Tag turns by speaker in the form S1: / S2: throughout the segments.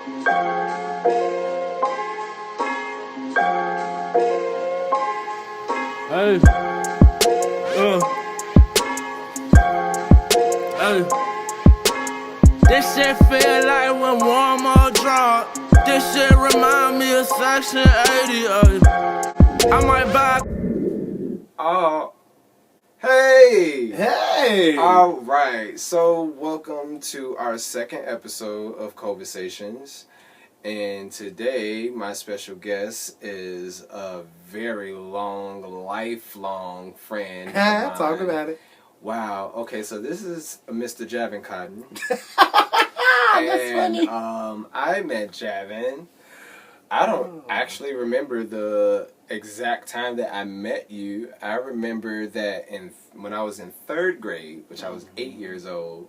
S1: Hey, hey. This shit feel like when Walmart drop. This shit remind me of Section 80. I might buy.
S2: Oh, hey!
S3: Hey!
S2: All right, so welcome to our second episode of COVIDSATIONS. And today, my special guest is a very lifelong friend of mine.
S3: Talk about it.
S2: Wow. Okay, so this is Mr. Javin Cotton.
S3: That's funny.
S2: I met Javin. I don't actually remember the exact time that I met you. I remember that when I was in third grade, which I was 8 years old,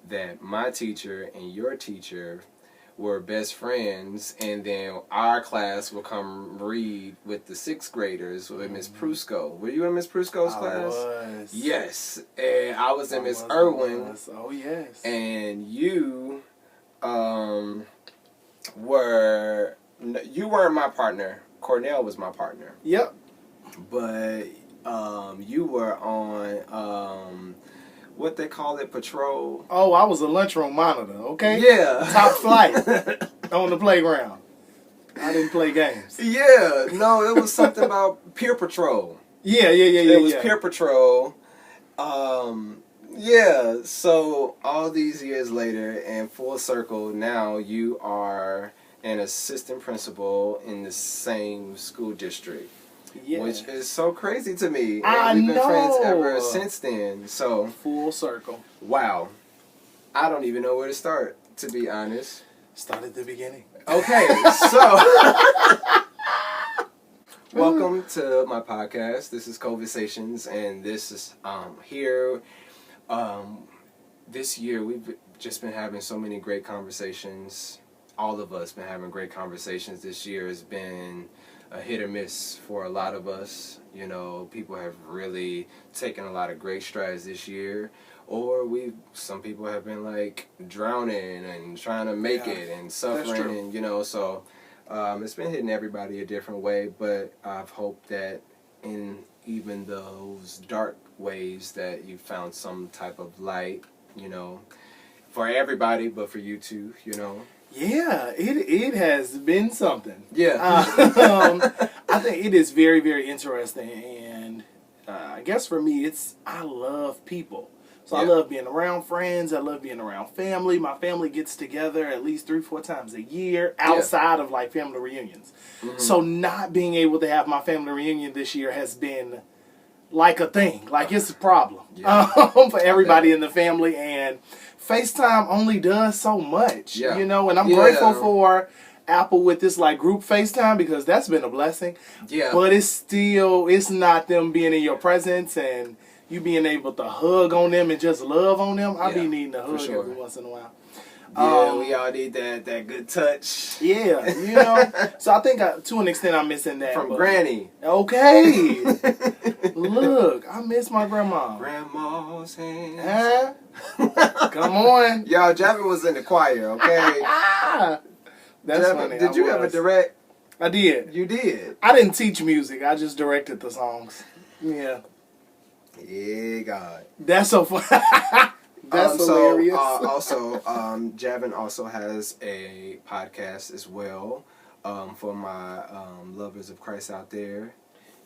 S2: that my teacher and your teacher were best friends, and then our class would come read with the sixth graders with Miss Prusco. Were you in Miss Prusco's class?
S3: I was.
S2: Yes, and I was in Miss Irwin.
S3: Oh yes.
S2: And you weren't my partner. Cornell was my partner.
S3: Yep.
S2: But you were on what they call it, patrol.
S3: Oh, I was a lunchroom monitor. Okay.
S2: Yeah.
S3: Top flight on the playground. I didn't play games.
S2: Yeah. No, it was something about peer patrol.
S3: Yeah.
S2: It was peer patrol. Yeah. So all these years later, and full circle, now you are an assistant principal in the same school district.
S3: Yeah.
S2: Which is so crazy to me.
S3: I
S2: And we've been friends
S3: know.
S2: ever since then. So
S3: Full circle.
S2: wow. I don't even know where to start, to be honest.
S3: Start at the beginning.
S2: Okay, so welcome to my podcast. This is COVIDSATIONS, and this is here. This year we've just been having so many great conversations. All of us been having great conversations. This year has been a hit or miss for a lot of us. You know, people have really taken a lot of great strides this year, or some people have been like drowning and trying to make it and suffering, and you know, so it's been hitting everybody a different way. But I've hoped that in even those dark ways that you found some type of light, you know, for everybody, but for you too, you know.
S3: Yeah, it has been something.
S2: Yeah.
S3: I think it is very, very interesting, and I guess for me, I love people. So I love being around friends. I love being around family. My family gets together at least 3-4 times a year outside of like family reunions. Mm-hmm. So not being able to have my family reunion this year has been like a thing. Like it's a problem for everybody in the family, and FaceTime only does so much, you know, and I'm grateful for Apple with this like group FaceTime because that's been a blessing. Yeah. But it's not them being in your presence and you being able to hug on them and just love on them. I be needing a hug every once in a while.
S2: Yeah, we all need that good touch.
S3: Yeah, you know. So I think to an extent I'm missing that.
S2: From Granny.
S3: Okay. Look, I miss my grandma.
S2: Grandma's hands.
S3: Come on.
S2: Y'all, Javin was in the choir, okay?
S3: That's
S2: Javin,
S3: funny.
S2: did you ever direct?
S3: I did.
S2: You did?
S3: I didn't teach music. I just directed the songs. Yeah.
S2: Yeah, God.
S3: That's so fun. That's hilarious.
S2: Also, Javin also has a podcast as well for my lovers of Christ out there.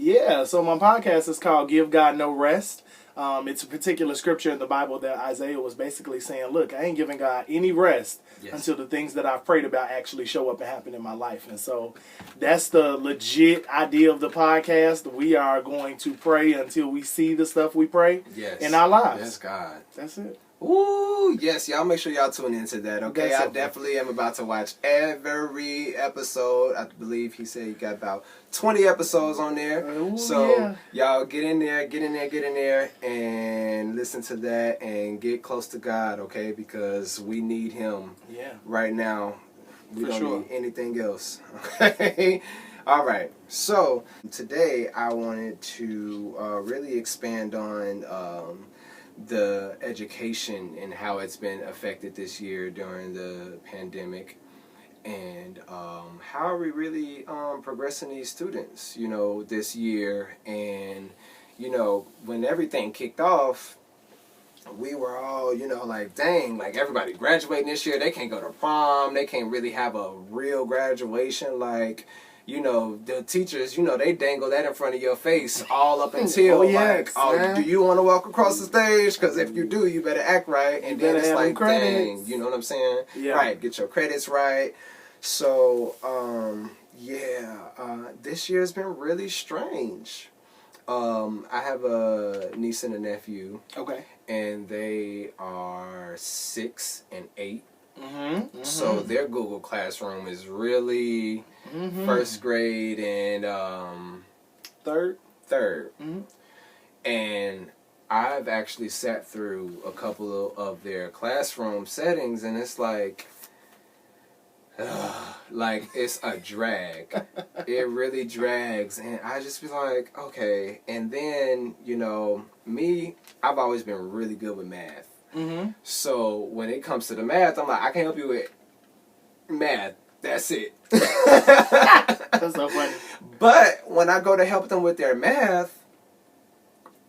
S3: Yeah, so my podcast is called Give God No Rest. It's a particular scripture in the Bible that Isaiah was basically saying, look, I ain't giving God any rest until the things that I've prayed about actually show up and happen in my life. And so that's the legit idea of the podcast. We are going to pray until we see the stuff we pray in our lives.
S2: Yes, God.
S3: That's it.
S2: Ooh, yes, y'all make sure y'all tune into that, okay? I definitely am about to watch every episode. I believe he said he got about 20 episodes on there.
S3: Ooh,
S2: so y'all get in there, and listen to that and get close to God, okay? Because we need him right now. We don't need anything else, okay? All right, so today I wanted to really expand on the education and how it's been affected this year during the pandemic. and how are we really progressing these students, you know, this year. And, you know, when everything kicked off, we were all, you know, like, dang, like, everybody graduating this year, they can't go to prom, they can't really have a real graduation, like, you know, the teachers, you know, they dangle that in front of your face all up until, like, do you want to walk across the stage? Because if you do, you better act right. And then it's like, dang, you know what I'm saying? Yeah. Right, get your credits right. So, this year's been really strange. I have a niece and a nephew. Okay. And they are 6 and 8. So their Google Classroom is really first grade and third. And I've actually sat through a couple of their classroom settings, and it's like it's a drag. It really drags, and I just be like, okay. And then, you know, me, I've always been really good with math. So when it comes to the math, I'm like, I can help you with math. That's it.
S3: That's so funny.
S2: But when I go to help them with their math,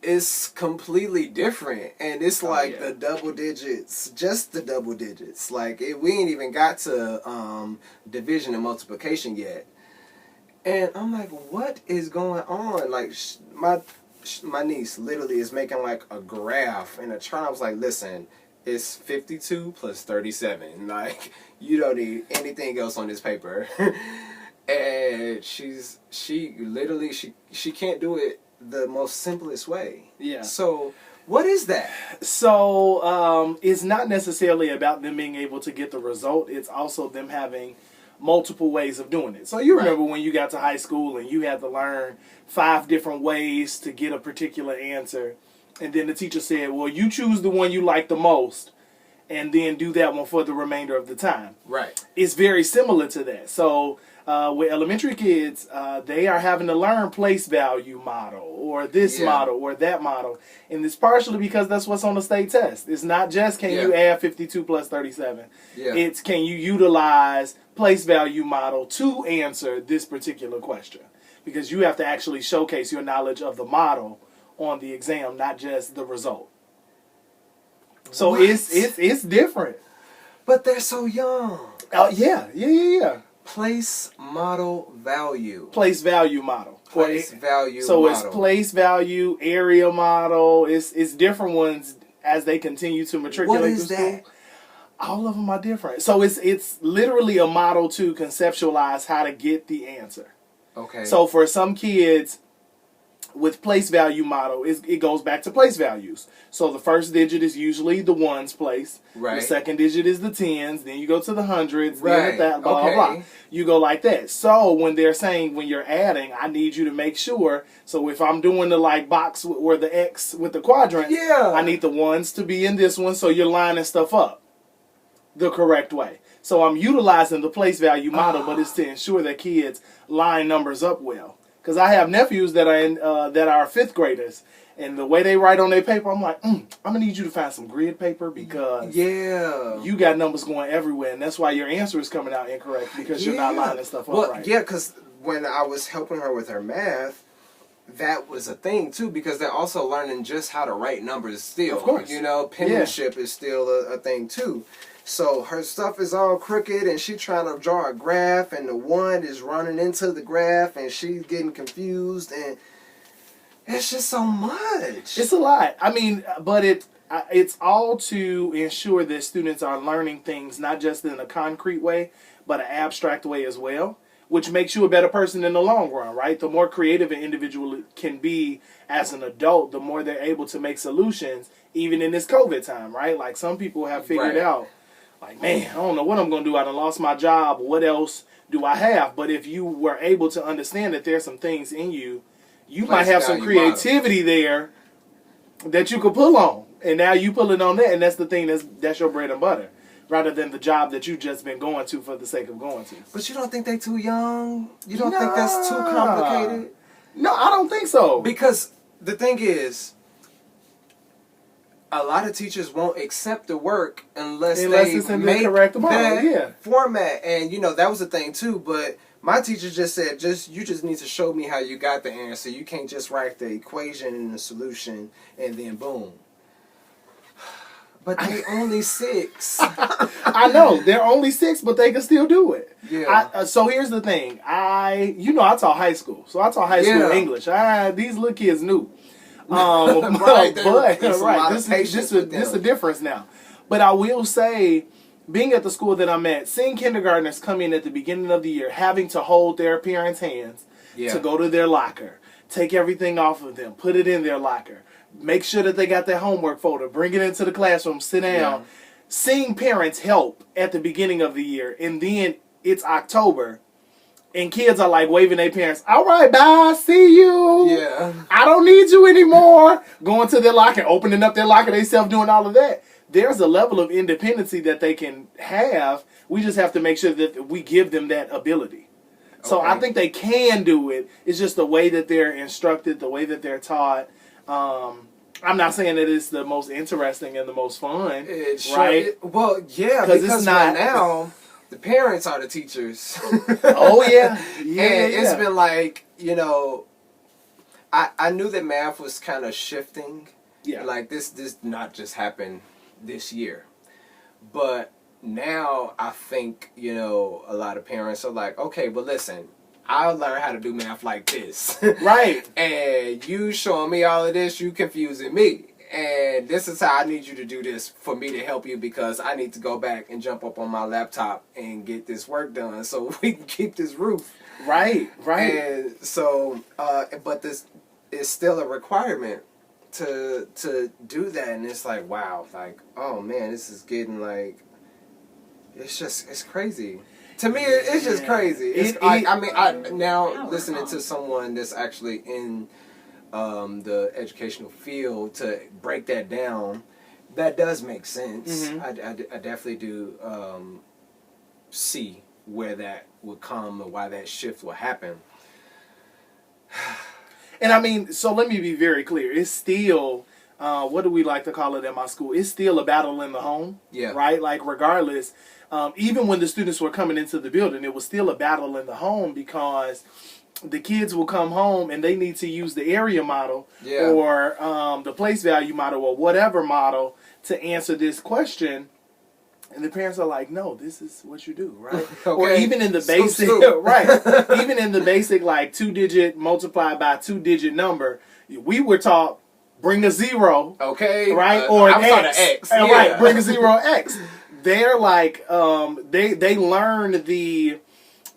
S2: it's completely different. And it's like the double digits, just the double digits. Like, we ain't even got to division and multiplication yet. And I'm like, what is going on? Like, my niece literally is making like a graph and a chart. I was like, listen, it's 52 plus 37. Like, you don't need anything else on this paper. And she literally can't do it the most simplest way. Yeah. So what is that?
S3: So it's not necessarily about them being able to get the result. It's also them having multiple ways of doing it. So you remember when you got to high school and you had to learn 5 different ways to get a particular answer, and then the teacher said, well, you choose the one you like the most and then do that one for the remainder of the time. Right. It's very similar to that. So with elementary kids, they are having to learn place value model or this model or that model. And it's partially because that's what's on the state test. It's not just can you add 52 plus 37. It's can you utilize place value model to answer this particular question. Because you have to actually showcase your knowledge of the model on the exam, not just the result. So it's different.
S2: But they're so young.
S3: Yeah.
S2: Place model value.
S3: Place value model.
S2: Place value
S3: so
S2: model. So
S3: it's place value, area model. It's different ones as they continue to matriculate.
S2: What is that?
S3: All of them are different. So it's literally a model to conceptualize how to get the answer. Okay. So for some kids, with place value model, it goes back to place values. So the first digit is usually the ones place. Right. The second digit is the tens. Then you go to the hundreds. Then that, blah, blah, blah. You go like that. So when they're saying, when you're adding, I need you to make sure. So if I'm doing the like box or the X with the quadrant, I need the ones to be in this one. So you're lining stuff up the correct way. So I'm utilizing the place value model, but it's to ensure that kids line numbers up well. Because I have nephews that are 5th graders, and the way they write on their paper, I'm like, I'm going to need you to find some grid paper because you got numbers going everywhere, and that's why your answer is coming out incorrect because you're not lining stuff up right.
S2: Yeah, because when I was helping her with her math, that was a thing, too, because they're also learning just how to write numbers still. Of course. You know, penmanship is still a thing, too. So her stuff is all crooked, and she's trying to draw a graph, and the one is running into the graph, and she's getting confused, and it's just so much.
S3: It's a lot. I mean, but it's all to ensure that students are learning things not just in a concrete way, but an abstract way as well, which makes you a better person in the long run, right? The more creative an individual can be as an adult, the more they're able to make solutions, even in this COVID time, right? Like some people have figured out, like, man, I don't know what I'm going to do. I done lost my job. What else do I have? But if you were able to understand that there's some things in you, you might have some creativity there that you could pull on. And now you pull it on that, and that's the thing that's your bread and butter, rather than the job that you've just been going to for the sake of going to.
S2: But you don't think they too young? You don't think that's too complicated?
S3: No, I don't think so.
S2: Because the thing is, a lot of teachers won't accept the work unless they
S3: it's in the
S2: make
S3: correct model,
S2: that format. And, that was the thing, too. But my teacher just said, you just need to show me how you got the answer. You can't just write the equation and the solution and then boom. But they only 6.
S3: I know they're only 6, but they can still do it.
S2: Yeah.
S3: So here's the thing. I taught high school, so I taught high school English. These little kids knew.
S2: Right,
S3: but this is a difference now. But I will say, being at the school that I'm at, seeing kindergartners come in at the beginning of the year, having to hold their parents' hands to go to their locker, take everything off of them, put it in their locker. Make sure that they got their homework folder. Bring it into the classroom. Sit down. Yeah. Seeing parents help at the beginning of the year, and then it's October, and kids are like waving their parents. All right, bye. See you.
S2: Yeah.
S3: I don't need you anymore. Going to their locker, opening up their locker, themselves doing all of that. There's a level of independency that they can have. We just have to make sure that we give them that ability. So I think they can do it. It's just the way that they're instructed, the way that they're taught. I'm not saying that it's the most interesting and the most fun, right?
S2: Because it's not now. The parents are the teachers.
S3: Oh yeah,
S2: and it's been like I knew that math was kind of shifting. Yeah, like this not just happened this year, but now I think a lot of parents are like, okay, but listen. I'll learn how to do math like this.
S3: Right.
S2: And you showing me all of this, you confusing me. And this is how I need you to do this for me to help you because I need to go back and jump up on my laptop and get this work done so we can keep this roof.
S3: Right.
S2: And so, but this is still a requirement to do that. And it's like, wow, like, oh man, this is getting like, it's crazy. To me, it's just crazy. Now listening to someone that's actually in the educational field to break that down, that does make sense. Mm-hmm. I definitely do see where that would come and why that shift will happen.
S3: And so let me be very clear. It's still, what do we like to call it at my school? It's still a battle in the home. Yeah. Right? Like regardless. Even when the students were coming into the building, it was still a battle in the home because the kids will come home and they need to use the area model or the place value model or whatever model to answer this question. And the parents are like, no, this is what you do, right? Okay. Or even in the basic, right? Even in the basic, like 2-digit multiplied by 2-digit number, we were taught bring a 0, okay, right, or an X, right? Bring a 0 or X. They're like, they learn the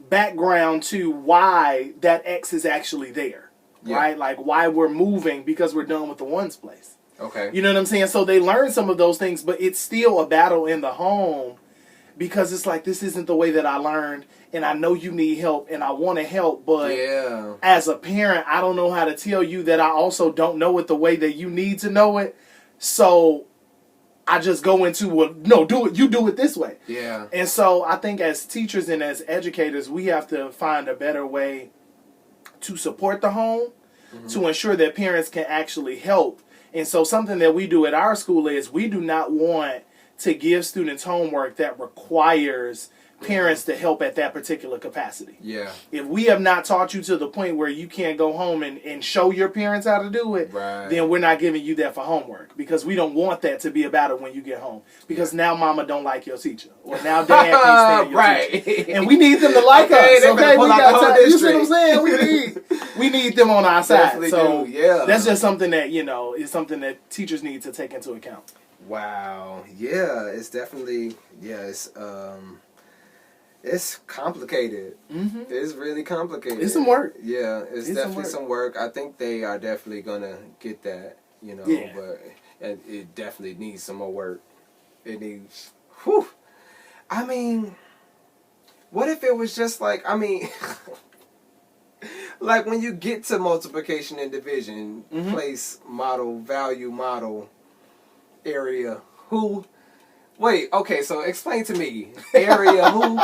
S3: background to why that X is actually there, right? Like why we're moving because we're done with the ones place. Okay. You know what I'm saying? So they learn some of those things, but it's still a battle in the home because it's like, this isn't the way that I learned, and I know you need help, and I want to help, but as a parent, I don't know how to tell you that I also don't know it the way that you need to know it. So I just go into, well, no, do it. You do it this way. Yeah. And so I think as teachers and as educators, we have to find a better way to support the home, to ensure that parents can actually help. And so something that we do at our school is we do not want to give students homework that requires parents to help at that particular capacity. Yeah. If we have not taught you to the point where you can't go home and show your parents how to do it, then we're not giving you that for homework because we don't want that to be a battle when you get home. Because now mama don't like your teacher. Or now dad can't stand your teacher. And we need them to like us. Okay, we got time. You see what I'm saying? We need them on our side. So that's just something that, is something that teachers need to take into account.
S2: Wow. Yeah, it's definitely it's complicated. Mm-hmm. It's really complicated.
S3: It's some work.
S2: Yeah, it's definitely some work. I think they are definitely gonna get that, but it definitely needs some more work. It needs, I mean, what if it was just like, like when you get to multiplication and division, place model, value model, area, who? Wait, okay, so explain to me. Area, who?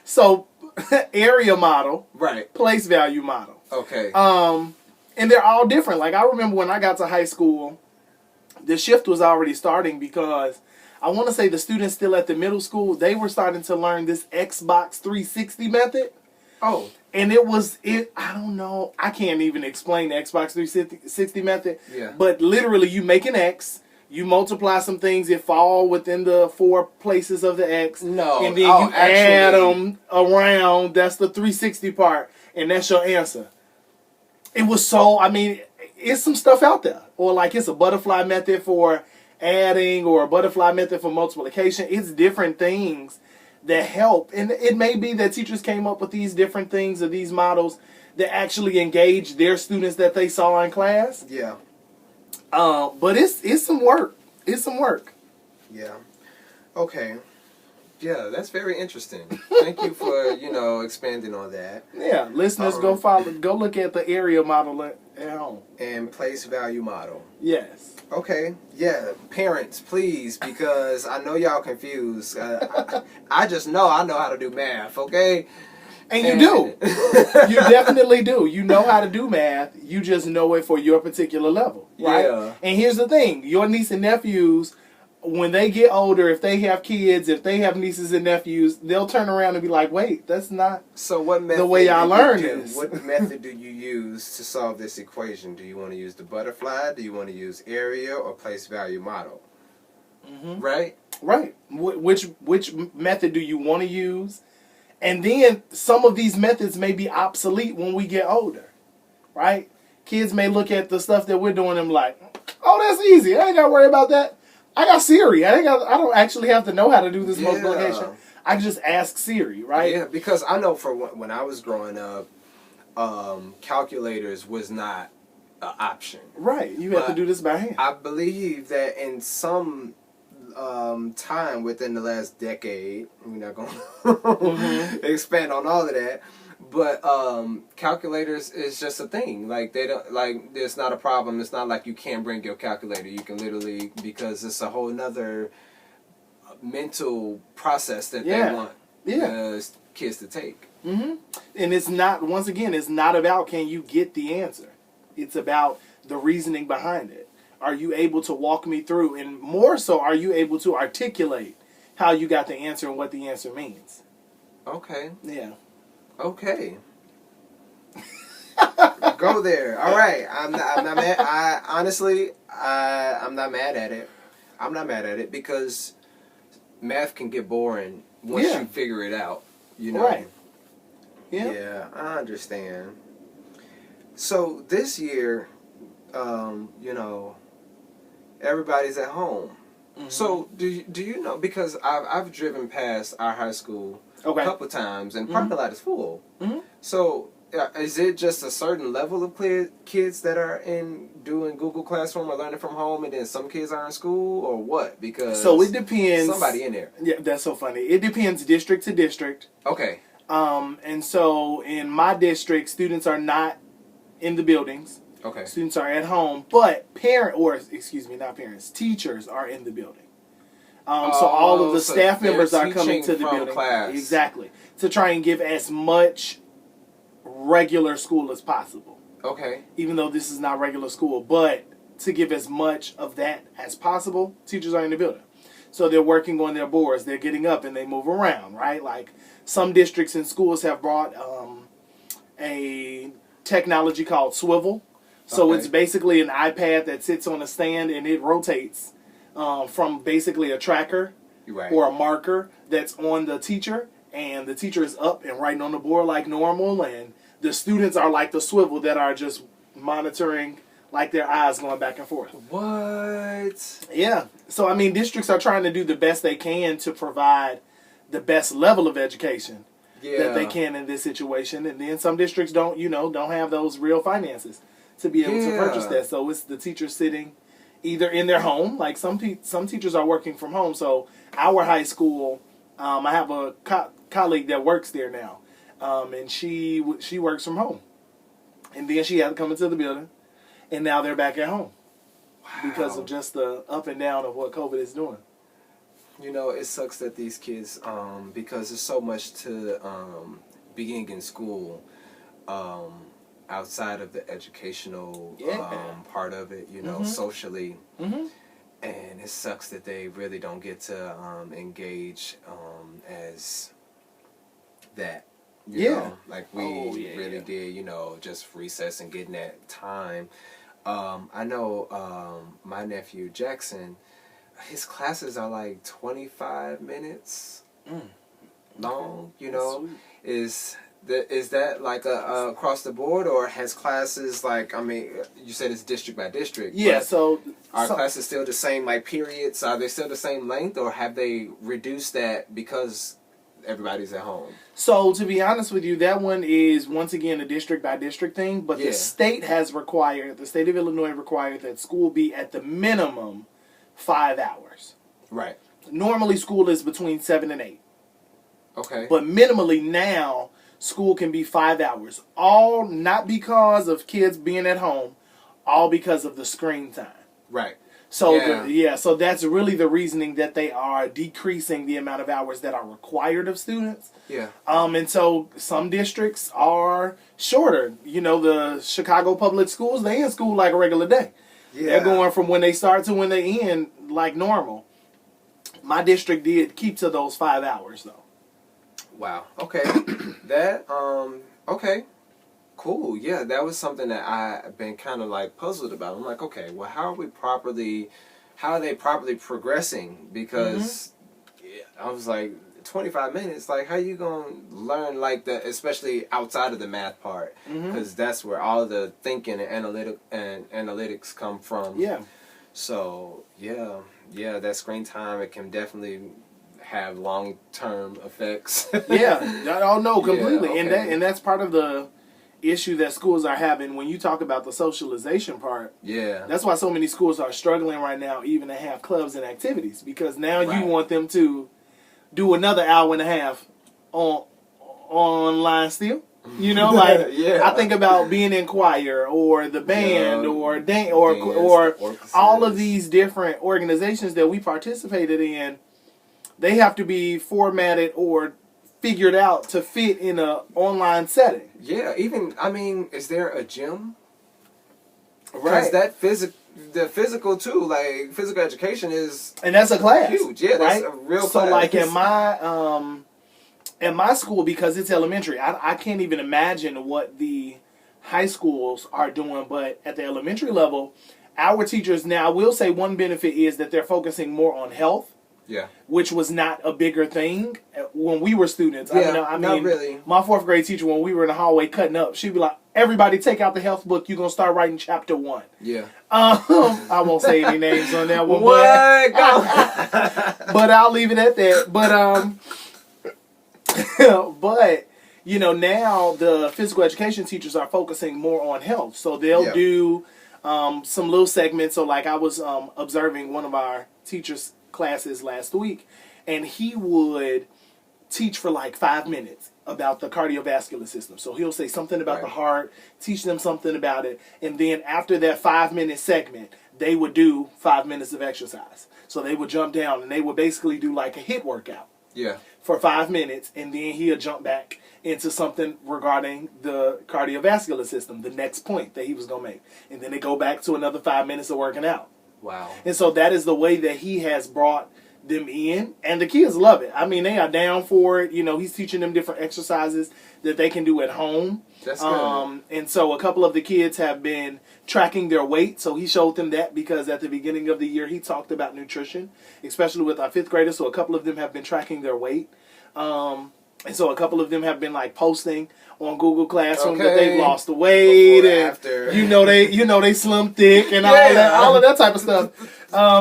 S3: So, area model,
S2: right?
S3: Place value model,
S2: okay.
S3: And they're all different. Like I remember when I got to high school, the shift was already starting because I want to say the students still at the middle school, they were starting to learn this Xbox 360 method.
S2: Oh.
S3: And I don't know, I can't even explain the Xbox 360 method.
S2: Yeah.
S3: But literally, you make an X, you multiply some things that fall within the 4 places of the X.
S2: No.
S3: And then you add them around. That's the 360 part. And that's your answer. It was so, I mean, it's some stuff out there. Or like it's a butterfly method for adding or a butterfly method for multiplication. It's different things that help. And it may be that teachers came up with these different things or these models that actually engage their students that they saw in class.
S2: Yeah.
S3: But it's some work. It's some work.
S2: Yeah. Okay. Yeah, that's very interesting. Thank you for, expanding on that.
S3: Yeah, listeners, go look at the area model at home.
S2: And place value model.
S3: Yes.
S2: Okay. Yeah, parents, please, because I know y'all confused. I just know I know how to do math, okay?
S3: And you do. You definitely do. You know how to do math. You just know it for your particular level, right?
S2: Yeah.
S3: And here's the thing. Your niece and nephews, when they get older, if they have kids, if they have nieces and nephews, they'll turn around and be like, wait, that's not the way I learned this.
S2: What method do you use to solve this equation? Do you want to use the butterfly? Do you want to use area or place value model? Mm-hmm. Right?
S3: Right. Which method do you want to use? And then some of these methods may be obsolete when we get older, right? Kids may look at the stuff that we're doing and be like, oh, that's easy. I ain't got to worry about that. I got Siri. I don't actually have to know how to do this multiplication. I can just ask Siri, right?
S2: Yeah, because I know for when I was growing up, calculators was not an option.
S3: Right. You have to do this by hand.
S2: I believe that in some time within the last decade, we're not going to expand on all of that, but calculators is just a thing. Like they don't there's not a problem. It's not like you can't bring your calculator. You can literally, because it's a whole nother mental process that they want kids to take.
S3: And it's not, once again, it's not about can you get the answer. It's about the reasoning behind it. Are you able to walk me through? And more so, are you able to articulate how you got the answer and what the answer means?
S2: Okay.
S3: Yeah.
S2: Okay. Go there. All right. I'm not mad. I'm not mad at it. I'm not mad at it because math can get boring once you figure it out.
S3: Right.
S2: Yeah. Yeah, I understand. So this year, everybody's at home. Mm-hmm. So do you know, because I've driven past our high school a couple times and parking lot is full. Mm-hmm. So is it just a certain level of kids that are doing Google Classroom or learning from home, and then some kids are in school, or what? Because
S3: so it depends.
S2: Somebody in there.
S3: Yeah, that's so funny. It depends district to district.
S2: Okay.
S3: And so in my district, students are not in the buildings.
S2: Okay.
S3: Students are at home, but teachers are in the building. So all of the staff members are coming to the building.
S2: Class.
S3: Exactly. To try and give as much regular school as possible.
S2: Okay.
S3: Even though this is not regular school, but to give as much of that as possible, teachers are in the building. So they're working on their boards. They're getting up and they move around, right? Like some districts and schools have brought a technology called Swivel. So it's basically an iPad that sits on a stand and it rotates from basically a tracker or a marker that's on the teacher, and the teacher is up and writing on the board like normal, and the students are like the swivel that are just monitoring, like their eyes going back and forth.
S2: What?
S3: Yeah. So, I mean, districts are trying to do the best they can to provide the best level of education that they can in this situation. And then some districts don't have those real finances to be able to purchase that. So it's the teachers sitting either in their home, like some teachers are working from home. So our high school, I have a colleague that works there now, and she works from home. And then she had to come into the building, and now they're back at home because of just the up and down of what COVID is doing.
S2: It sucks that these kids, because there's so much to being in school, outside of the educational part of it, socially. Mm-hmm. And it sucks that they really don't get to engage as that. You know, like we really did, you know, just recess and getting that time. I know my nephew Jackson, his classes are like 25 minutes long, you know. Is that like a across the board, or has classes like, I mean, you said it's district by district.
S3: Yeah, so
S2: are classes still the same, like periods? Are they still the same length, or have they reduced that because everybody's at home?
S3: So to be honest with you, that one is once again a district by district thing, but the state of Illinois required that school be at the minimum 5 hours.
S2: Right.
S3: Normally school is between 7 and 8.
S2: Okay.
S3: But minimally now, school can be 5 hours. All not because of kids being at home, all because of the screen time.
S2: Right.
S3: So so that's really the reasoning that they are decreasing the amount of hours that are required of students.
S2: Yeah.
S3: And so some districts are shorter. You know, the Chicago public schools, they in school like a regular day. Yeah. They're going from when they start to when they end like normal. My district did keep to those 5 hours though.
S2: Wow. Okay. Okay. Cool. Yeah, that was something that I've been kind of like puzzled about. I'm like, okay, well, how are they properly progressing? Because I was like, 25 minutes, like, how you gonna learn like that, especially outside of the math part? Because that's where all the thinking and analytics come from.
S3: Yeah.
S2: So yeah, that screen time, it can definitely have long-term effects.
S3: Oh no, completely.
S2: Yeah, okay.
S3: And that's part of the issue that schools are having when you talk about the socialization part.
S2: Yeah.
S3: That's why so many schools are struggling right now even to have clubs and activities, because now you want them to do another hour and a half online still. You know, like I think about being in choir or the band or dance or all of these different organizations that we participated in. They have to be formatted or figured out to fit in a online setting.
S2: Yeah, even, I mean, is there a gym?
S3: Right.
S2: Because the physical too, like physical education is,
S3: and that's a class.
S2: Huge. Yeah, that's a real class.
S3: So like in my school, because it's elementary, I can't even imagine what the high schools are doing, but at the elementary level, our teachers now, I will say one benefit is that they're focusing more on health.
S2: Yeah.
S3: Which was not a bigger thing when we were students.
S2: Yeah,
S3: I mean,
S2: not really.
S3: My 4th grade teacher, when we were in the hallway cutting up, she'd be like, everybody take out the health book. You're going to start writing chapter 1.
S2: Yeah.
S3: I won't say any names on that one.
S2: What?
S3: But I'll leave it at that. But, you know, now the physical education teachers are focusing more on health. So they'll do some little segments. So like I was observing one of our teachers' classes last week, and he would teach for like 5 minutes about the cardiovascular system. So he'll say something about the heart, teach them something about it, and then after that 5-minute segment, they would do 5 minutes of exercise. So they would jump down and they would basically do like a HIIT workout.
S2: Yeah.
S3: For 5 minutes, and then he'll jump back into something regarding the cardiovascular system, the next point that he was going to make. And then they go back to another 5 minutes of working out.
S2: Wow.
S3: And so that is the way that he has brought them in, and the kids love it. I mean, they are down for it. You know, he's teaching them different exercises that they can do at home.
S2: That's good.
S3: And so a couple of the kids have been tracking their weight. So he showed them that because at the beginning of the year, he talked about nutrition, especially with our 5th graders. So a couple of them have been tracking their weight. And so a couple of them have been like posting on Google Classroom that they've lost the weight, and
S2: after.
S3: you know they slim thick and all of that type of stuff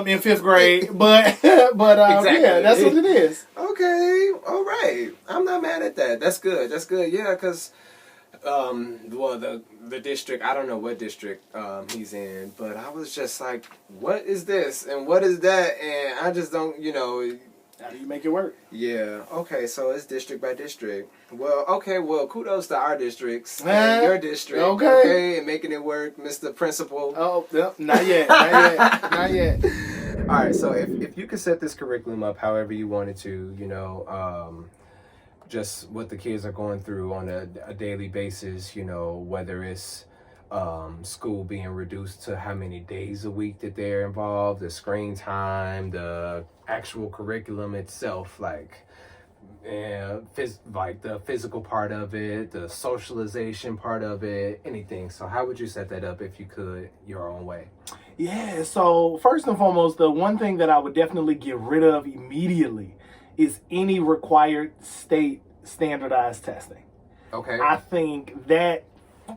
S3: in 5th grade. But
S2: Exactly.
S3: Yeah, that's what it is.
S2: Okay, all right. I'm not mad at that. That's good. That's good. Yeah, because well, the district, I don't know what district he's in, but I was just like, what is this and what is that, and I just don't, you know.
S3: How do you make it work?
S2: Yeah. Okay. So it's district by district. Well. Okay. Well, kudos to our districts and your district. Okay. And making it work, Mr. Principal.
S3: Oh, not yet. Not yet.
S2: All right. So if you could set this curriculum up however you wanted to, you know, just what the kids are going through on a daily basis, you know, whether it's school being reduced to how many days a week that they're involved, the screen time, the actual curriculum itself, like the physical part of it, the socialization part of it, anything. So how would you set that up if you could your own way?
S3: Yeah, so first and foremost, the one thing that I would definitely get rid of immediately is any required state standardized testing.
S2: Okay.
S3: I think that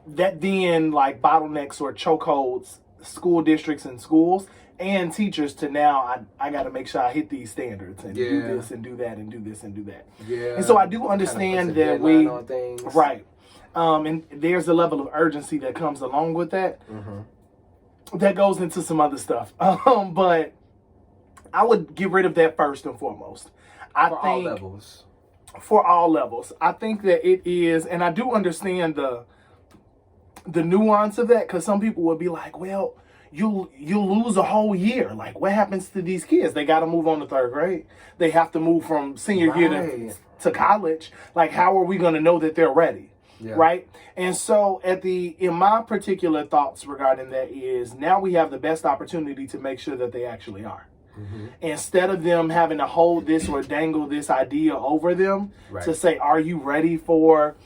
S3: then like bottlenecks or chokeholds school districts and schools and teachers to now I got to make sure I hit these standards and do this and do that and do this and do that.
S2: Yeah.
S3: And so I do understand that we right. And there's a level of urgency that comes along with that. That goes into some other stuff. But I would get rid of that first and foremost.
S2: For all levels.
S3: For all levels. I think that it is, and I do understand the nuance of that, because some people would be like, well, you lose a whole year. Like, what happens to these kids? They got to move on to third grade. They have to move from senior year to college. Like, how are we going to know that they're ready? Yeah. Right? And so in my particular thoughts regarding that is now we have the best opportunity to make sure that they actually are. Instead of them having to hold this or dangle this idea over them to say, are you ready for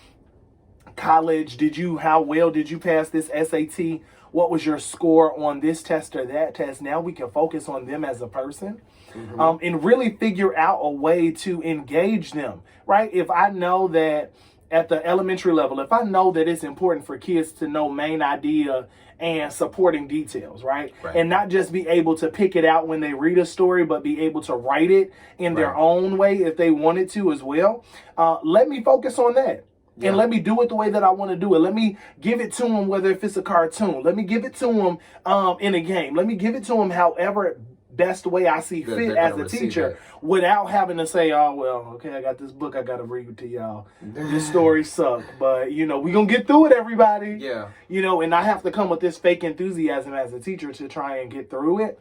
S3: college? How well did you pass this SAT? What was your score on this test or that test? Now we can focus on them as a person and really figure out a way to engage them, right? If I know that at the elementary level, if I know that it's important for kids to know main idea and supporting details, right? And not just be able to pick it out when they read a story, but be able to write it in their own way if they wanted to as well. Let me focus on that. And let me do it the way that I want to do it. Let me give it to them, whether if it's a cartoon. Let me give it to them in a game. Let me give it to them however best way I see fit as a teacher without having to say, oh, well, okay, I got this book I got to read to y'all. This story sucked, but, we're going to get through it, everybody. Yeah. And I have to come with this fake enthusiasm as a teacher to try and get through it.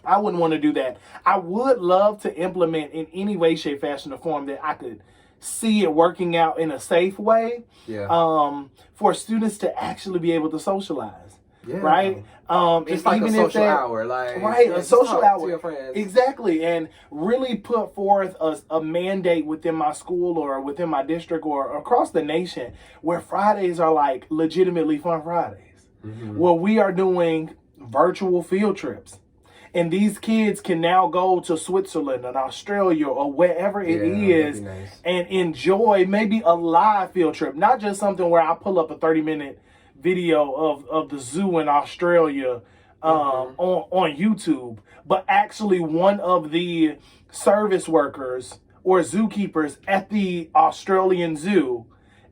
S3: I wouldn't want to do that. I would love to implement in any way, shape, fashion, or form that I could see it working out in a safe way for students to actually be able to socialize. Yeah. Right?
S2: It's like a social hour.
S3: A social hour. To your friends. Exactly. And really put forth a mandate within my school or within my district or across the nation where Fridays are like legitimately fun Fridays. Where we are doing virtual field trips. And these kids can now go to Switzerland and Australia or wherever it is and enjoy maybe a live field trip. Not just something where I pull up a 30-minute video of the zoo in Australia on YouTube, but actually one of the service workers or zookeepers at the Australian zoo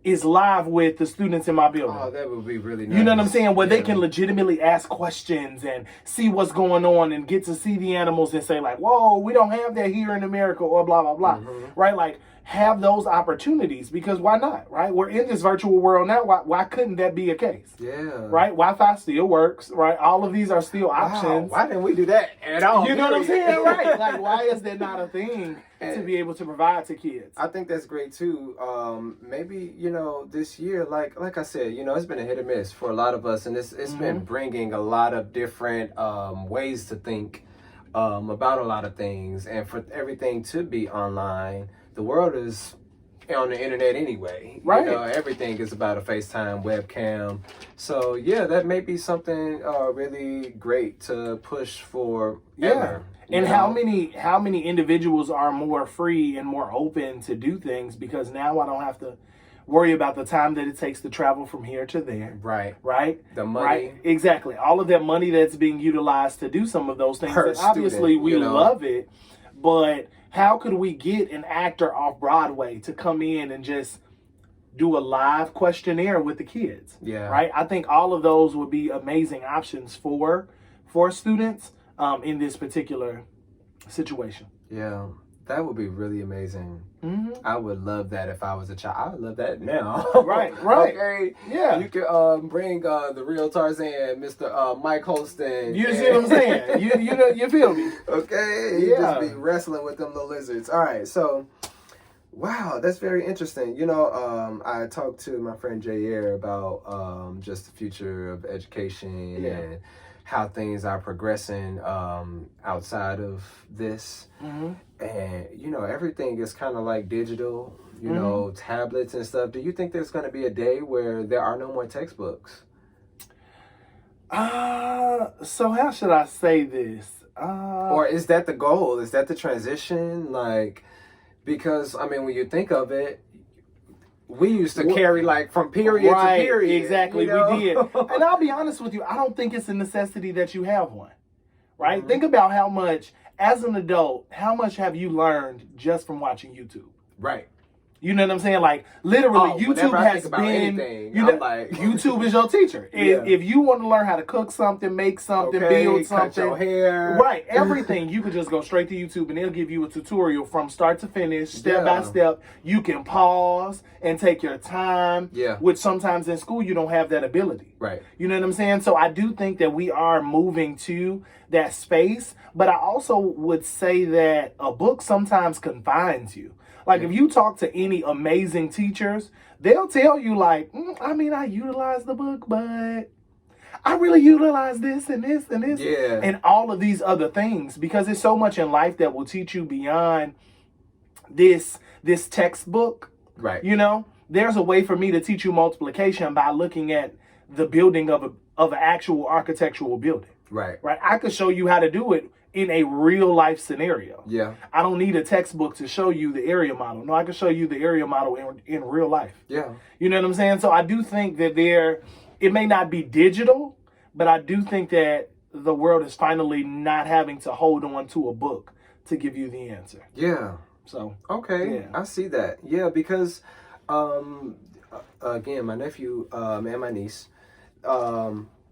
S3: is live with the students in my building.
S2: Oh, that would be really nice.
S3: You know what I'm saying? Where they can legitimately ask questions and see what's going on and get to see the animals and say like, whoa, we don't have that here in America or blah, blah, blah. Right? Like, have those opportunities because why not? Right? We're in this virtual world now. Why couldn't that be a case? Yeah. Right? Wi-Fi still works. Right? All of these are still options.
S2: Why didn't we do that at all?
S3: You know what I'm saying? Right. Like, why is that not a thing to be able to provide to kids?
S2: I think that's great too. Maybe, this year, like I said, it's been a hit or miss for a lot of us, and it's been bringing a lot of different ways to think about a lot of things, and for everything to be online. The world is on the internet anyway. Right. Everything is about a FaceTime webcam. So that may be something really great to push for.
S3: And how many individuals are more free and more open to do things because now I don't have to worry about the time that it takes to travel from here to there. Right.
S2: The money.
S3: Right. Exactly. All of that money that's being utilized to do some of those things. And obviously we love it, but how could we get an actor off Broadway to come in and just do a live questionnaire with the kids? Yeah. Right? I think all of those would be amazing options for students in this particular situation.
S2: Yeah. That would be really amazing. I would love that if I was a child. I would love that now.
S3: Right.
S2: Okay. Yeah. You could bring the real Tarzan, Mr. Mike Holston.
S3: You see what I'm saying? You feel me?
S2: Okay. You just be wrestling with them little lizards. All right. So Wow, that's very interesting. You know, I talked to my friend Jair about just the future of education
S3: Yeah.
S2: and how things are progressing outside of this. And, you know, everything is kind of like digital, you know, tablets and stuff. Do you think there's going to be a day where there are no more textbooks?
S3: So how should I say this?
S2: Or is that the goal? Is that the transition? Like, because, I mean, when you think of it, we used to carry like from period to period.
S3: Exactly,
S2: you know?
S3: we did. And I'll be honest with you, I don't think it's a necessity that you have one. Right? Think about how much, as an adult, how much have you learned just from watching YouTube?
S2: Right.
S3: You know what I'm saying? Like, literally, YouTube has been,
S2: anything,
S3: you know,
S2: like...
S3: YouTube is your teacher. If you want to learn how to cook something, make something, build something,
S2: cut your hair.
S3: Right, everything, you could just go straight to YouTube and they'll give you a tutorial from start to finish, step by step. You can pause and take your time, which sometimes in school you don't have that ability.
S2: Right.
S3: You know what I'm saying? So I do think that we are moving to that space, but I also would say that a book sometimes confines you. Like, if you talk to any amazing teachers, they'll tell you, like, I mean, I utilize the book, but I really utilize this and this and this and all of these other things, because there's so much in life that will teach you beyond this textbook.
S2: Right.
S3: You know, there's a way for me to teach you multiplication by looking at the building of an actual architectural building.
S2: Right.
S3: Right. I could show you how to do it in a real life scenario.
S2: Yeah.
S3: I don't need a textbook to show you the area model. No, I can show you the area model in real life.
S2: Yeah.
S3: You know what I'm saying? So I do think that it may not be digital, but I do think that the world is finally not having to hold on to a book to give you the answer.
S2: Yeah.
S3: So.
S2: Okay.
S3: Yeah.
S2: I see that. Yeah, because, again, my nephew and my niece,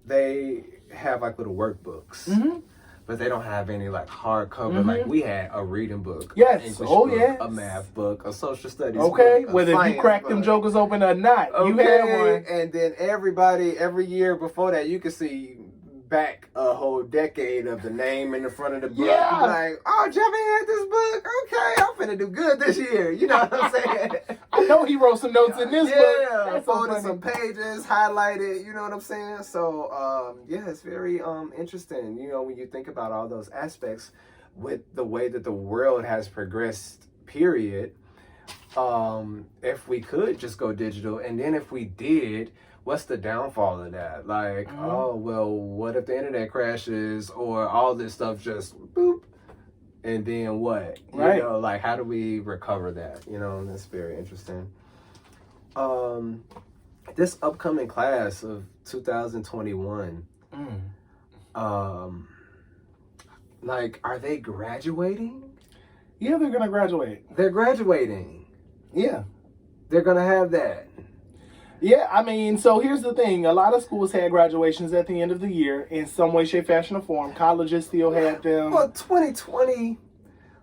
S2: they have like little workbooks. But they don't have any like hardcover. Like we had a reading book,
S3: yes,
S2: English
S3: book,
S2: a math book, a social studies
S3: book,
S2: whether
S3: you crack them jokers open or not, you had one.
S2: And then every year before that, you could see back a whole decade of the name in the front of the book.
S3: Yeah.
S2: Like, oh, Javin had this book. Okay, I'm finna do good this year. You know what I'm saying?
S3: I know he wrote some notes in this book.
S2: Yeah, folded some pages, highlighted. You know what I'm saying? So, yeah, it's very interesting. You know, when you think about all those aspects with the way that the world has progressed. Period. If we could just go digital, and then if we did, what's the downfall of that? Like, oh, well, what if the internet crashes or all this stuff just boop? And then what?
S3: Right.
S2: You know, like, how do we recover that? You know, and that's very interesting. This upcoming class of 2021, like, are they graduating?
S3: Yeah, they're going to graduate.
S2: They're graduating.
S3: Yeah.
S2: They're going to have that.
S3: Yeah, I mean, so here's the thing. A lot of schools had graduations at the end of the year in some way, shape, fashion, or form. Colleges still had them.
S2: Well, 2020,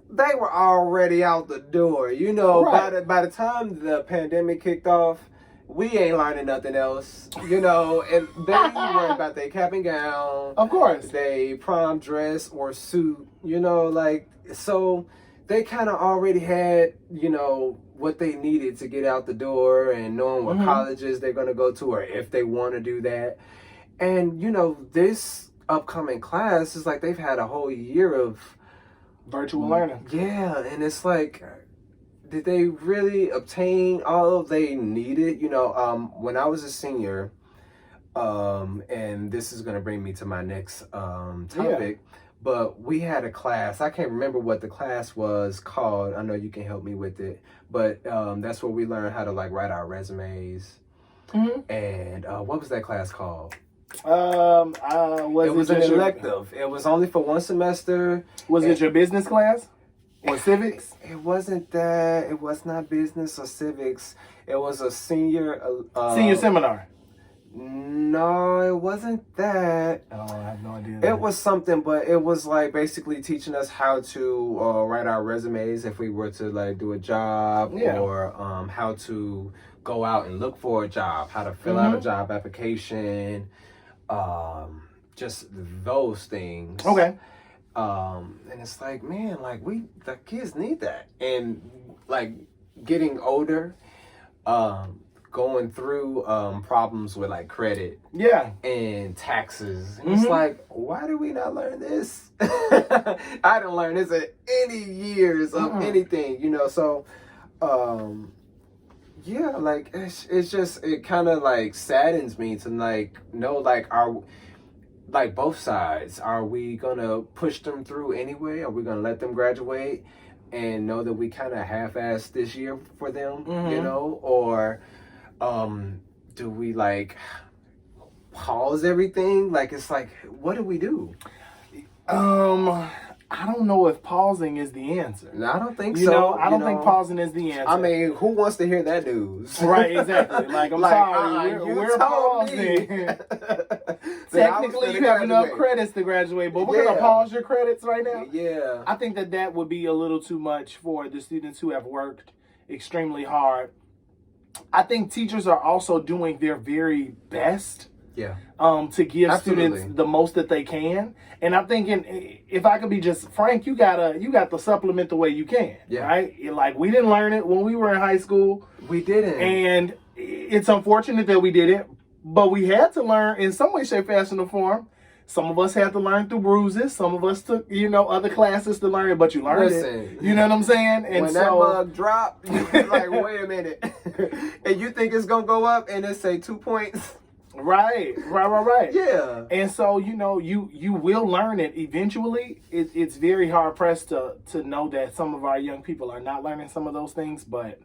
S2: they were already out the door. You know,
S3: right.
S2: by the time the pandemic kicked off, we ain't learning nothing else. You know, and they worried about their cap and gown.
S3: Of course.
S2: They prom dress or suit, you know, like, so they kind of already had, you know, what they needed to get out the door and knowing what colleges they're going to go to or if they want to do that. And, you know, this upcoming class is like they've had a whole year of
S3: virtual learning.
S2: Yeah, and it's like, did they really obtain all they needed? You know, when I was a senior, and this is going to bring me to my next topic, but we had a class. I can't remember what the class was called. I know you can help me with it. But that's where we learned how to, like, write our resumes. And what was that class called?
S3: It was
S2: an elective. It was only for one semester.
S3: Was it your business class? Or civics?
S2: It wasn't that. It was not business or civics. It was a senior
S3: seminar.
S2: No, it wasn't that.
S3: Oh, I have no idea.
S2: It was something, but it was like basically teaching us how to write our resumes if we were to like do a job, or how to go out and look for a job, how to fill out a job application, just those things.
S3: Okay.
S2: And it's like, man, like the kids need that, and like getting older, going through problems with like credit
S3: Yeah.
S2: and taxes. And it's like, why do we not learn this? I didn't learn this at any years of anything, you know. So, yeah, like it's just, it kind of like saddens me to like know like like both sides. Are we gonna push them through anyway? Are we gonna let them graduate and know that we kind of half-assed this year for them, you know? Or do we like pause everything? Like, it's like, what do we do?
S3: I don't know if pausing is the answer.
S2: No, I don't think so.
S3: You know, I don't think pausing is the answer.
S2: I mean, who wants to hear that news?
S3: Right, exactly. Like, I'm sorry, we're pausing. Technically, you have enough credits to graduate, but we're going to pause your credits right now.
S2: Yeah.
S3: I think that would be a little too much for the students who have worked extremely hard. I think teachers are also doing their very best.
S2: Yeah.
S3: To give students the most that they can. And I'm thinking, if I could be just frank, you got to supplement the way you can, right? Like, we didn't learn it when we were in high school. We didn't. And it's unfortunate that we didn't, but we had to learn in some way, shape, fashion, or form. Some of us had to learn through bruises. Some of us took, other classes to learn it, but you learned it. You know what I'm saying? And
S2: when that mug dropped, you're like, wait a minute. And you think it's going to go up and it say 2 points.
S3: Right.
S2: Yeah.
S3: And so, you will learn it eventually. It's very hard pressed to know that some of our young people are not learning some of those things. But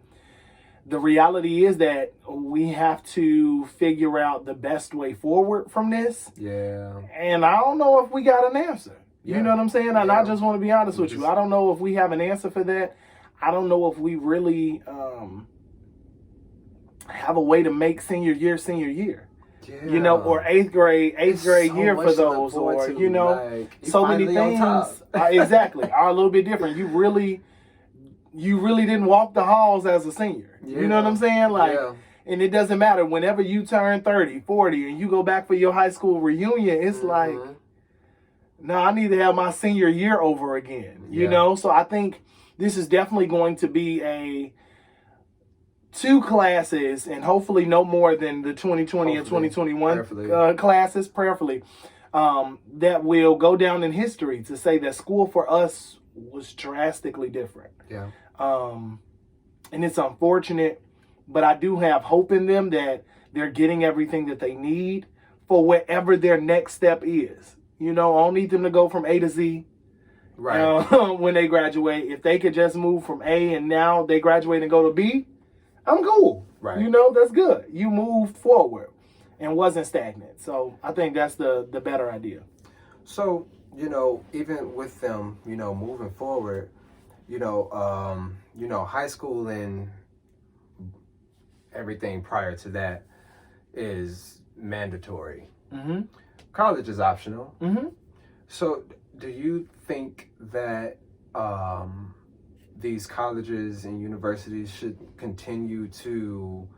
S3: the reality is that we have to figure out the best way forward from this.
S2: Yeah.
S3: And I don't know if we got an answer. You know what I'm saying? And I just want to be honest with you. I don't know if we have an answer for that. I don't know if we really have a way to make senior year. Yeah. Or eighth grade so year for those, or like, so many things exactly are a little bit different. You really didn't walk the halls as a senior. You know what I'm saying? Like, and it doesn't matter whenever you turn 30, 40 and you go back for your high school reunion, it's like, no, I need to have my senior year over again. You know? So I think this is definitely going to be 2 classes, and hopefully no more than the 2020 and 2021 classes, prayerfully, that will go down in history to say that school for us was drastically different.
S2: Yeah.
S3: And it's unfortunate, but I do have hope in them that they're getting everything that they need for whatever their next step is. I don't need them to go from A to Z. Right. When they graduate. If they could just move from A and now they graduate and go to B, I'm cool. Right. That's good. You moved forward and wasn't stagnant. So I think that's the better idea.
S2: So, even with them, moving forward, high school and everything prior to that is mandatory. Mm-hmm. College is optional. Mm-hmm. So do you think that these colleges and universities should continue to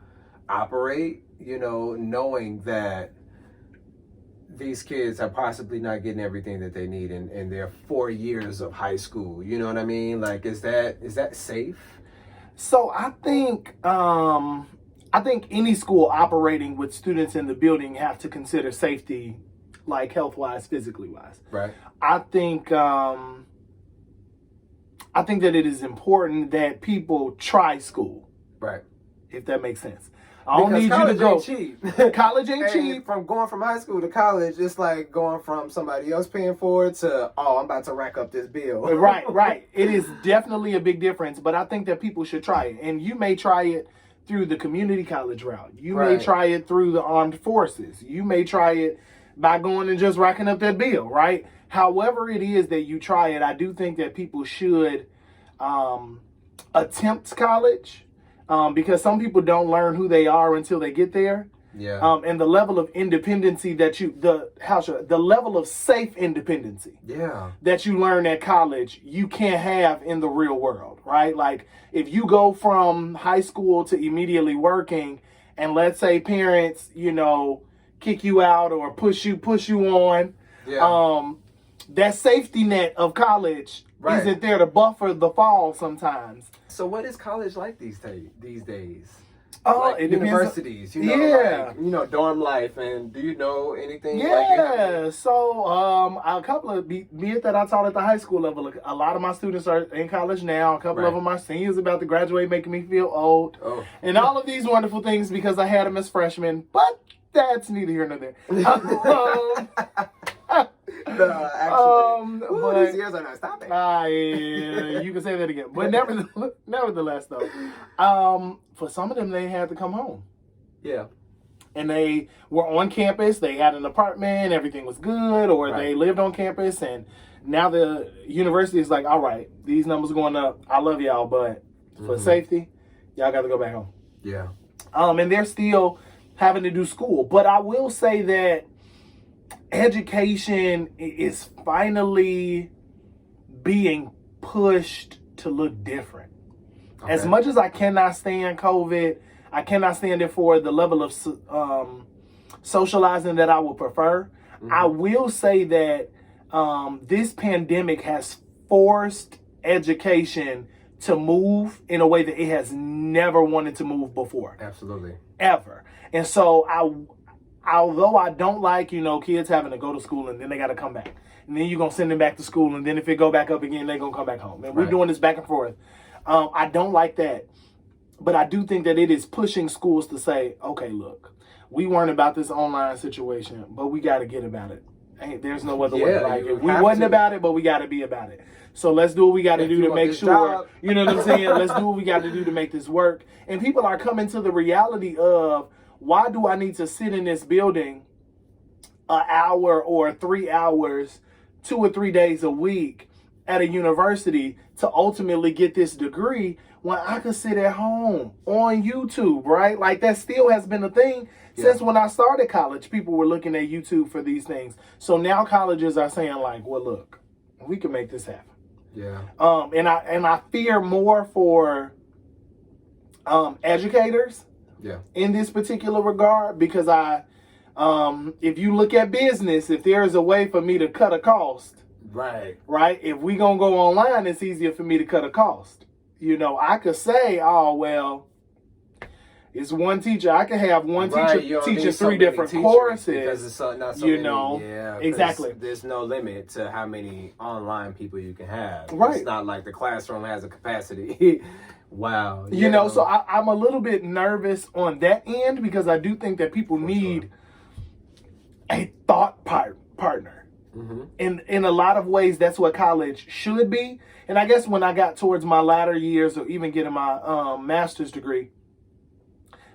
S2: operate, knowing that these kids are possibly not getting everything that they need in their 4 years of high school? You know what I mean? Like, is that safe?
S3: So I think any school operating with students in the building have to consider safety, like health-wise, physically-wise. Right. I think that it is important that people try school. Right. If that makes sense. I don't need you to go. Cheap. College ain't cheap.
S2: From going from high school to college, it's like going from somebody else paying for it to, I'm about to rack up this bill.
S3: Right. It is definitely a big difference, but I think that people should try it. And you may try it through the community college route. You may try it through the armed forces. You may try it by going and just racking up that bill, right? However it is that you try it, I do think that people should attempt college. Because some people don't learn who they are until they get there. Yeah. And the level of independency that the level of safe independency. Yeah. That you learn at college, you can't have in the real world, right? Like, if you go from high school to immediately working, and let's say parents, kick you out or push you on. Yeah. that safety net of college isn't there to buffer the fall sometimes.
S2: So what is college like these days?
S3: Like it
S2: universities,
S3: depends.
S2: Dorm life, and do you know anything?
S3: Yeah, so a couple of, be it that I taught at the high school level, a lot of my students are in college now. A couple of them are seniors about to graduate, making me feel old. And all of these wonderful things because I had them as freshmen, but that's neither here nor there.
S2: No, actually. These years are not stopping.
S3: Yeah, you can say that again. But nevertheless, though, for some of them, they had to come home.
S2: Yeah.
S3: And they were on campus. They had an apartment. Everything was good. Or they lived on campus. And now the university is like, all right, these numbers are going up. I love y'all, but for safety, y'all got to go back home.
S2: Yeah.
S3: And they're still having to do school. But I will say that education is finally being pushed to look different. Okay. As much as I cannot stand COVID, I cannot stand it for the level of socializing that I would prefer. I will say that this pandemic has forced education to move in a way that it has never wanted to move before.
S2: Absolutely.
S3: Ever. And so although I don't like, kids having to go to school and then they got to come back. And then you're going to send them back to school. And then if it go back up again, they're going to come back home. And we're doing this back and forth. I don't like that. But I do think that it is pushing schools to say, okay, look, we weren't about this online situation, but we got to get about it. There's no other way. Like, we wasn't about it, but we got to be about it. So let's do what we got to do to make sure, you know what I'm saying? Let's do what we got to do to make this work. And people are coming to the reality of, why do I need to sit in this building an hour or 3 hours, 2 or 3 days a week at a university to ultimately get this degree when I could sit at home on YouTube, right? Like, that still has been a thing since when I started college. People were looking at YouTube for these things. So now colleges are saying, like, well, look, we can make this happen.
S2: Yeah.
S3: And I fear more for educators in this particular regard, because if you look at business, if there is a way for me to cut a cost, right? If we gonna go online, it's easier for me to cut a cost. I could say, oh, well, it's one teacher. I could have one teacher teaching 3 different courses.
S2: Because it's not so many,
S3: exactly.
S2: There's no limit to how many online people you can have.
S3: Right.
S2: It's not like the classroom has a capacity. Wow.
S3: So I'm a little bit nervous on that end, because I do think that people need a thought partner. In a lot of ways, that's what college should be. And I guess when I got towards my latter years, or even getting my master's degree,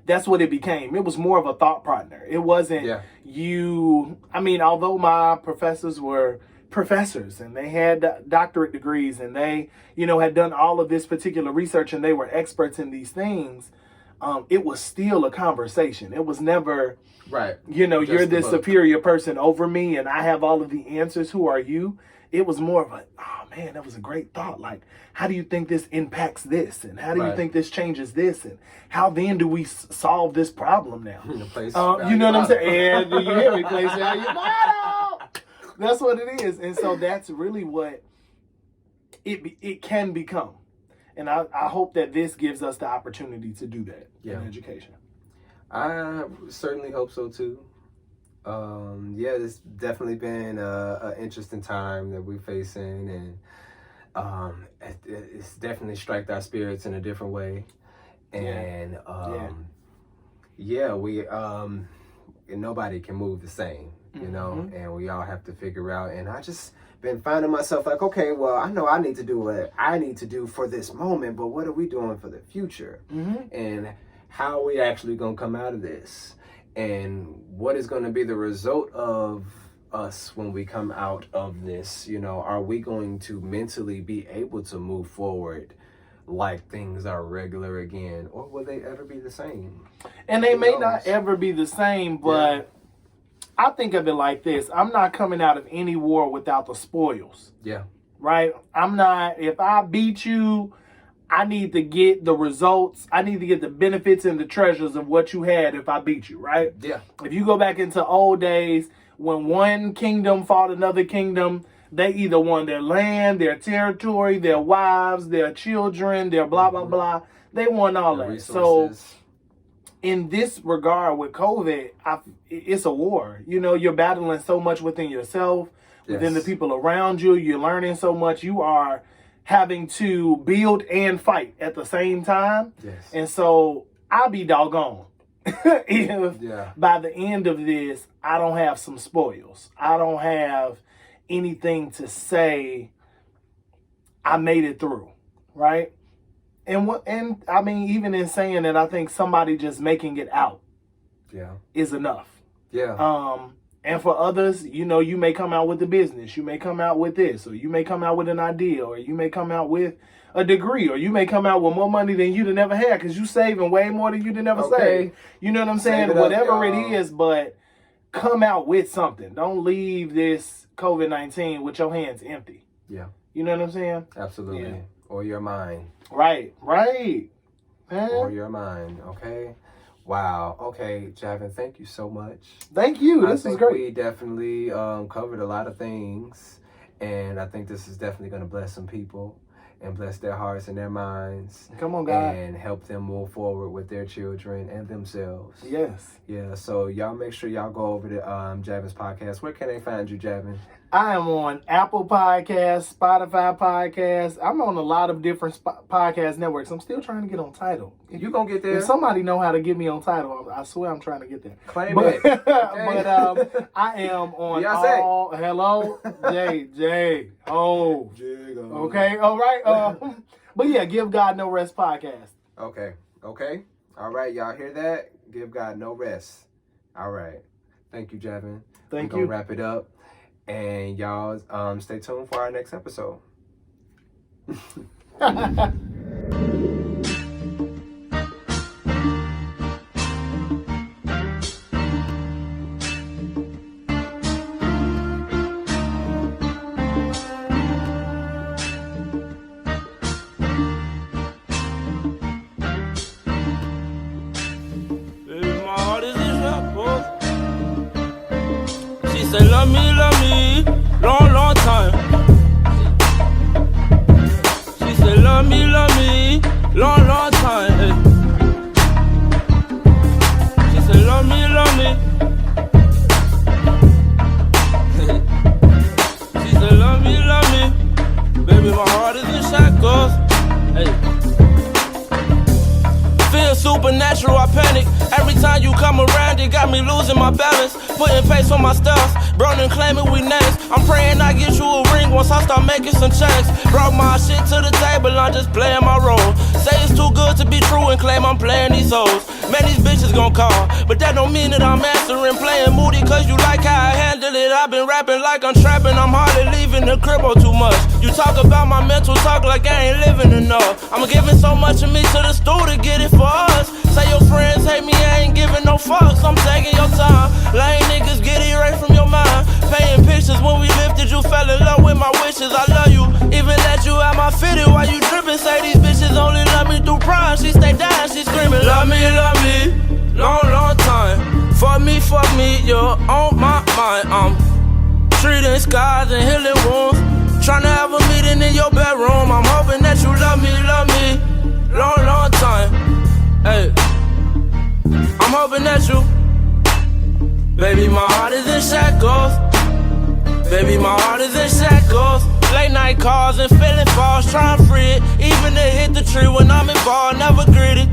S3: that's what it became. It was more of a thought partner. It wasn't although my professors were professors and they had doctorate degrees and they, had done all of this particular research and they were experts in these things, it was still a conversation. It was never, you're this superior person over me and I have all of the answers. Who are you? It was more of a, oh man, that was a great thought. Like, how do you think this impacts this? And how do you think this changes this? And how then do we solve this problem now? You know what I'm saying? And you hear me? Place value model. That's what it is. And so that's really what it can become. And I hope that this gives us the opportunity to do that in education.
S2: I certainly hope so too. It's definitely been an interesting time that we're facing, and it's definitely struck our spirits in a different way. And we nobody can move the same, and we all have to figure out. And I just been finding myself like, okay, well, I know I need to do what I need to do for this moment, but what are we doing for the future? And how are we actually going to come out of this? And what is going to be the result of us when we come out of this? Are we going to mentally be able to move forward like things are regular again? Or will they ever be the same?
S3: And they may not ever be the same, but I think of it like this. I'm not coming out of any war without the spoils. Yeah. Right? If I beat you, I need to get the results. I need to get the benefits and the treasures of what you had if I beat you, right? Yeah. If you go back into old days, when one kingdom fought another kingdom, They either want their land, their territory, their wives, their children, their blah, blah, blah. They want all that.
S2: Resources.
S3: So in this regard with COVID, it's a war. You know, you're battling so much within yourself, within the people around you. You're learning so much. You are having to build and fight at the same time.
S2: Yes.
S3: And so I'll be doggone if by the end of this, I don't have some spoils. I don't have anything to say I made it through, right? And I mean, even in saying that, I think somebody just making it out is enough. And for others, you know, you may come out with a business, you may come out with this, or you may come out with an idea, or you may come out with a degree, or you may come out with more money than you'd have never had because you saving way more than you'd have never saved. You know what I'm saying? Whatever it is, but come out with something. Don't leave this COVID-19 with your hands empty.
S2: Yeah.
S3: You know what I'm saying?
S2: Absolutely.
S3: Yeah.
S2: Or your mind.
S3: Right. Man.
S2: Or your mind, okay? Wow. Okay, Javin, thank you so much.
S3: Thank you. This is great.
S2: We definitely covered a lot of things, and I think this is definitely going to bless some people and bless their hearts and their minds.
S3: Come on, God.
S2: And help them move forward with their children and themselves.
S3: Yes.
S2: Yeah, so y'all make sure y'all go over to Javin's podcast. Where can they find you, Javin?
S3: I am on Apple Podcasts, Spotify Podcasts. I'm on a lot of different podcast networks. I'm still trying to get on Tidal.
S2: You going to get there?
S3: If somebody know how to get me on Tidal, I swear I'm trying to get there.
S2: Claim it. Okay.
S3: But I am on
S2: Beyonce.
S3: all... Hello? J. Oh. Okay, all right. But yeah, Give God No Rest podcast.
S2: Okay. All right, y'all hear that? Give God no rest. All right. Thank you, Javin.
S3: Thank
S2: We're
S3: you.
S2: going to wrap it up. And y'all stay tuned for our next episode.
S1: She said, love me, long time. She said, love me, long time. Hey. She said, love me. She said, love me. Baby, my heart is in shackles. Hey. Feel supernatural, I panic. Every time you come around, it got me losing my balance. Putting pace on my stuff, bro, and claiming we next. I'm praying I get you a ring once I start making some checks. Brought my shit to the table, I'm just playing my role. Say it's too good to be true and claim I'm playing these hoes. Man, these bitches gon' call, but that don't mean that I'm answering. Playing moody cause you like how I handle it. I've been rapping like I'm trapping, I'm hardly leaving the crib too much. You talk about my mental talk like I ain't living enough. I'm giving so much of me to the stool to get it for us. Say your friends hate me, I ain't giving no fucks. I'm taking your time. Lame niggas get it right from your mind. Painting pictures when we lifted, you fell in love with my wishes. I love you, even let you out my fitted while you dripping. Say these bitches only love me through prime. She stay down, she screaming, love me, long time. Fuck me, you're on my mind. I'm treating scars and healing wounds. Tryna have a meeting in your bedroom. I'm hoping that you love me, long time. Hey, I'm hoping that you, baby, my heart is in shackles. Baby, my heart is in shackles. Late night calls and feeling false, trying to free it. Even to hit the tree when I'm involved, never greedy.